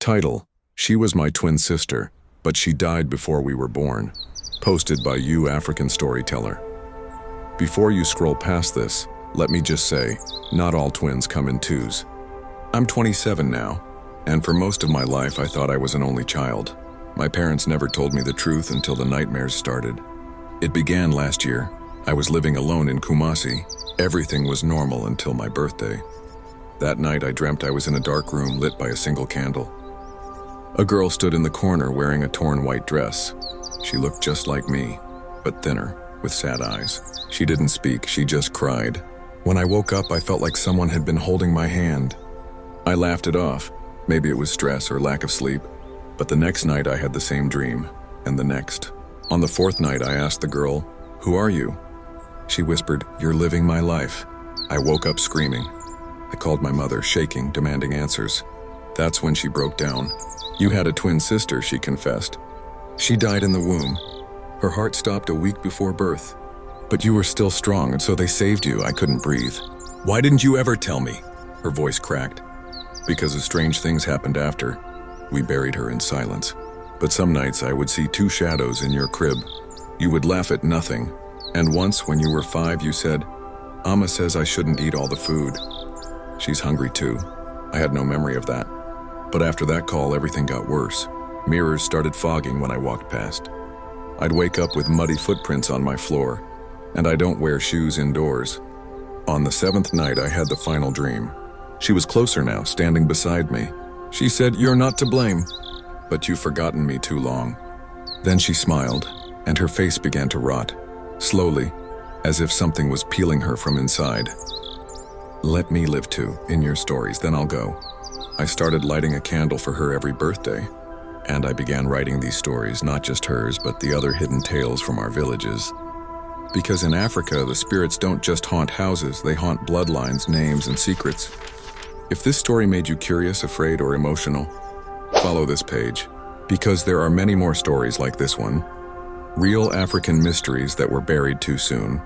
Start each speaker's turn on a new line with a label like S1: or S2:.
S1: Title: She was my twin sister, but she died before we were born. Posted by You African Storyteller. Before you scroll past this, let me just say, not all twins come in twos. I'm 27 now, and for most of my life I thought I was an only child. My parents never told me the truth until the nightmares started. It began last year. I was living alone in Kumasi. Everything was normal until my birthday. That night I dreamt I was in a dark room lit by a single candle. A girl stood in the corner wearing a torn white dress. She looked just like me, but thinner, with sad eyes. She didn't speak, she just cried. When I woke up, I felt like someone had been holding my hand. I laughed it off. Maybe it was stress or lack of sleep. But the next night I had the same dream, and the next. On the fourth night I asked the girl, "Who are you?" She whispered, "You're living my life." I woke up screaming. I called my mother, shaking, demanding answers. That's when she broke down. "You had a twin sister," she confessed. "She died in the womb. Her heart stopped a week before birth. But you were still strong, and so they saved you." I couldn't breathe. "Why didn't you ever tell me?" Her voice cracked. "Because of strange things happened after. We buried her in silence. But some nights I would see two shadows in your crib. You would laugh at nothing. And once, when you were 5, you said, 'Amma says I shouldn't eat all the food. She's hungry too.' I had no memory of that. But after that call, everything got worse. Mirrors started fogging when I walked past. I'd wake up with muddy footprints on my floor, and I don't wear shoes indoors. On the 7th night, I had the final dream. She was closer now, standing beside me. She said, 'You're not to blame, but you've forgotten me too long.' Then she smiled, and her face began to rot, slowly, as if something was peeling her from inside. Let me live too, in your stories, then I'll go." I started lighting a candle for her every birthday, and I began writing these stories, not just hers, but the other hidden tales from our villages. Because in Africa, the spirits don't just haunt houses, they haunt bloodlines, names, and secrets. If this story made you curious, afraid, or emotional, follow this page, because there are many more stories like this one. Real African mysteries that were buried too soon.